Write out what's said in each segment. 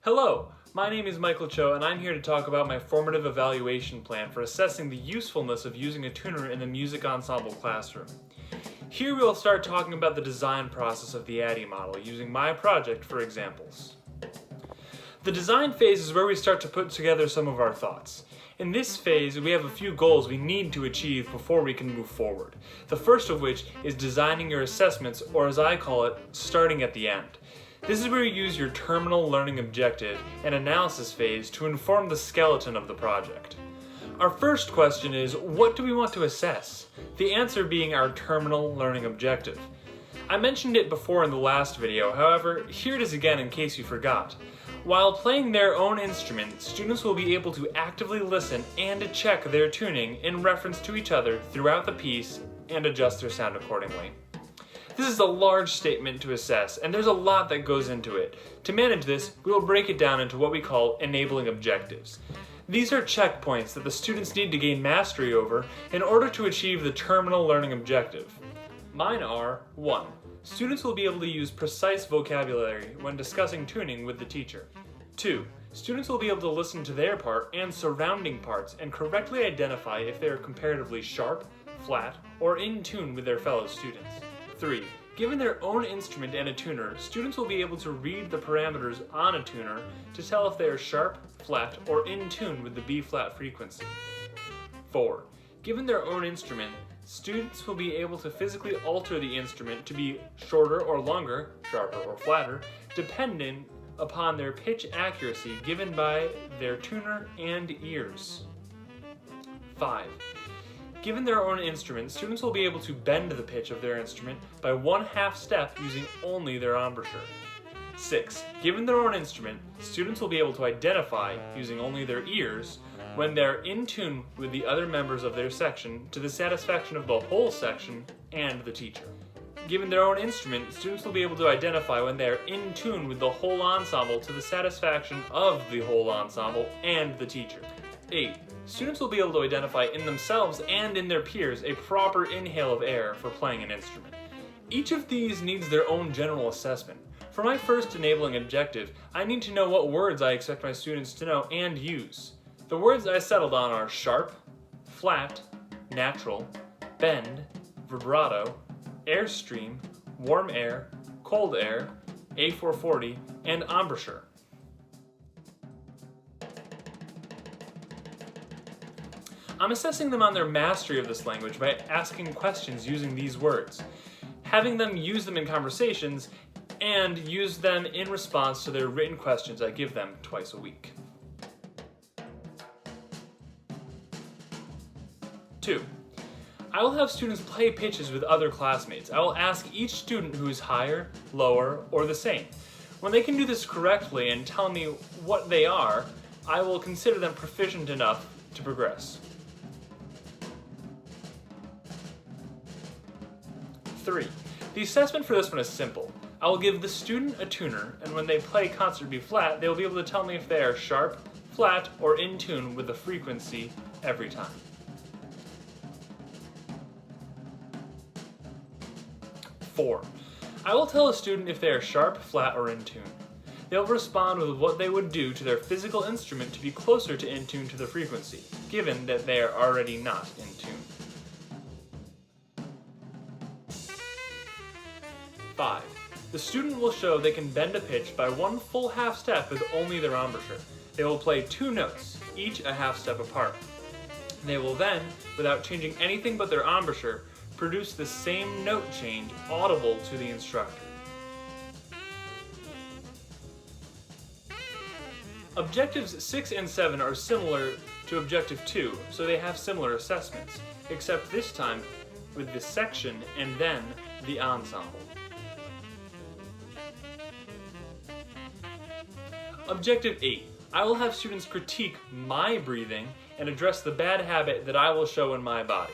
Hello, my name is Michael Cho and I'm here to talk about my formative evaluation plan for assessing the usefulness of using a tuner in the music ensemble classroom. Here we will start talking about the design process of the ADDIE model using my project for examples. The design phase is where we start to put together some of our thoughts. In this phase, we have a few goals we need to achieve before we can move forward. The first of which is designing your assessments, or as I call it, starting at the end. This is where you use your terminal learning objective and analysis phase to inform the skeleton of the project. Our first question is, what do we want to assess? The answer being our terminal learning objective. I mentioned it before in the last video, however, here it is again in case you forgot. While playing their own instrument, students will be able to actively listen and to check their tuning in reference to each other throughout the piece and adjust their sound accordingly. This is a large statement to assess, and there's a lot that goes into it. To manage this, we will break it down into what we call enabling objectives. These are checkpoints that the students need to gain mastery over in order to achieve the terminal learning objective. Mine are 1. Students will be able to use precise vocabulary when discussing tuning with the teacher. 2. Students will be able to listen to their part and surrounding parts and correctly identify if they are comparatively sharp, flat, or in tune with their fellow students. 3. Given their own instrument and a tuner, students will be able to read the parameters on a tuner to tell if they are sharp, flat, or in tune with the B-flat frequency. 4. Given their own instrument, students will be able to physically alter the instrument to be shorter or longer, sharper or flatter, depending upon their pitch accuracy given by their tuner and ears. 5. Given their own instrument, students will be able to bend the pitch of their instrument by 1/2 step using only their embouchure. 6. Given their own instrument, students will be able to identify, using only their ears, when they're in tune with the other members of their section to the satisfaction of the whole section and the teacher. Given their own instrument, students will be able to identify when they are in tune with the whole ensemble to the satisfaction of the whole ensemble and the teacher. 8. Students will be able to identify in themselves and in their peers a proper inhale of air for playing an instrument. Each of these needs their own general assessment. For my first enabling objective, I need to know what words I expect my students to know and use. The words I settled on are sharp, flat, natural, bend, vibrato, airstream, warm air, cold air, A440, and embouchure. I'm assessing them on their mastery of this language by asking questions using these words, having them use them in conversations, and use them in response to their written questions I give them twice a week. 2. I will have students play pitches with other classmates. I will ask each student who is higher, lower, or the same. When they can do this correctly and tell me what they are, I will consider them proficient enough to progress. 3. The assessment for this one is simple. I will give the student a tuner, and when they play concert B flat, they will be able to tell me if they are sharp, flat, or in tune with the frequency every time. 4. I will tell a student if they are sharp, flat, or in tune. They will respond with what they would do to their physical instrument to be closer to in tune to the frequency, given that they are already not in tune. 5. The student will show they can bend a pitch by 1 full 1/2 step with only their embouchure. They will play 2 notes, each a 1/2 step apart. They will then, without changing anything but their embouchure, produce the same note change audible to the instructor. Objectives 6 and 7 are similar to Objective 2, so they have similar assessments, except this time with the section and then the ensemble. Objective 8. I will have students critique my breathing and address the bad habit that I will show in my body.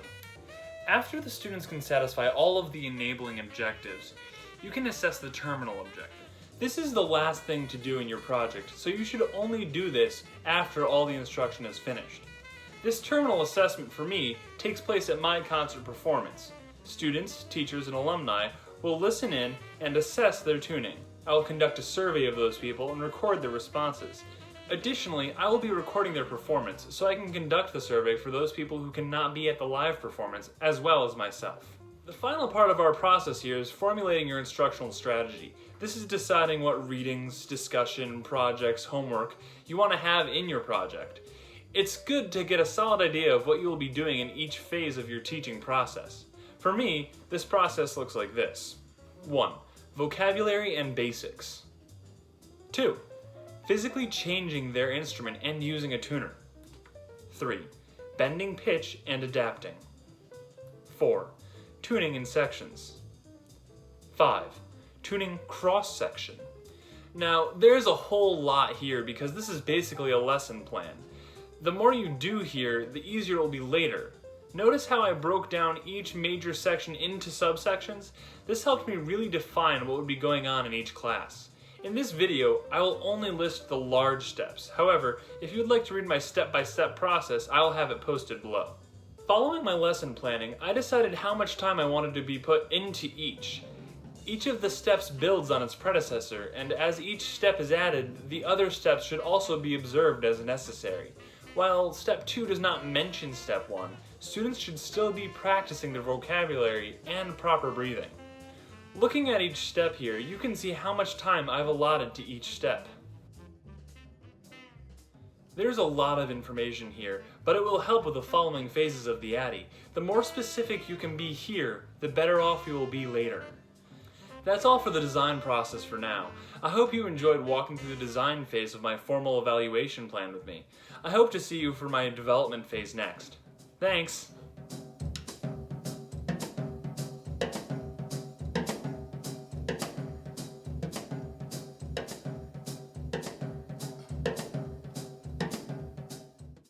After the students can satisfy all of the enabling objectives, you can assess the terminal objective. This is the last thing to do in your project, so you should only do this after all the instruction is finished. This terminal assessment for me takes place at my concert performance. Students, teachers, and alumni will listen in and assess their tuning. I will conduct a survey of those people and record their responses. Additionally, I will be recording their performance so I can conduct the survey for those people who cannot be at the live performance, as well as myself. The final part of our process here is formulating your instructional strategy. This is deciding what readings, discussion, projects, homework you want to have in your project. It's good to get a solid idea of what you will be doing in each phase of your teaching process. For me, this process looks like this. 1. Vocabulary and basics. 2. Physically changing their instrument and using a tuner. 3. Bending pitch and adapting. 4. Tuning in sections. 5. Tuning cross-section. Now, there's a whole lot here because this is basically a lesson plan. The more you do here, the easier it will be later. Notice how I broke down each major section into subsections? This helped me really define what would be going on in each class. In this video, I will only list the large steps. However, if you would like to read my step-by-step process, I will have it posted below. Following my lesson planning, I decided how much time I wanted to be put into each. Each of the steps builds on its predecessor, and as each step is added, the other steps should also be observed as necessary. While Step 2 does not mention Step 1, students should still be practicing their vocabulary and proper breathing. Looking at each step here, you can see how much time I've allotted to each step. There's a lot of information here, but it will help with the following phases of the ADDIE. The more specific you can be here, the better off you will be later. That's all for the design process for now. I hope you enjoyed walking through the design phase of my formal evaluation plan with me. I hope to see you for my development phase next. Thanks!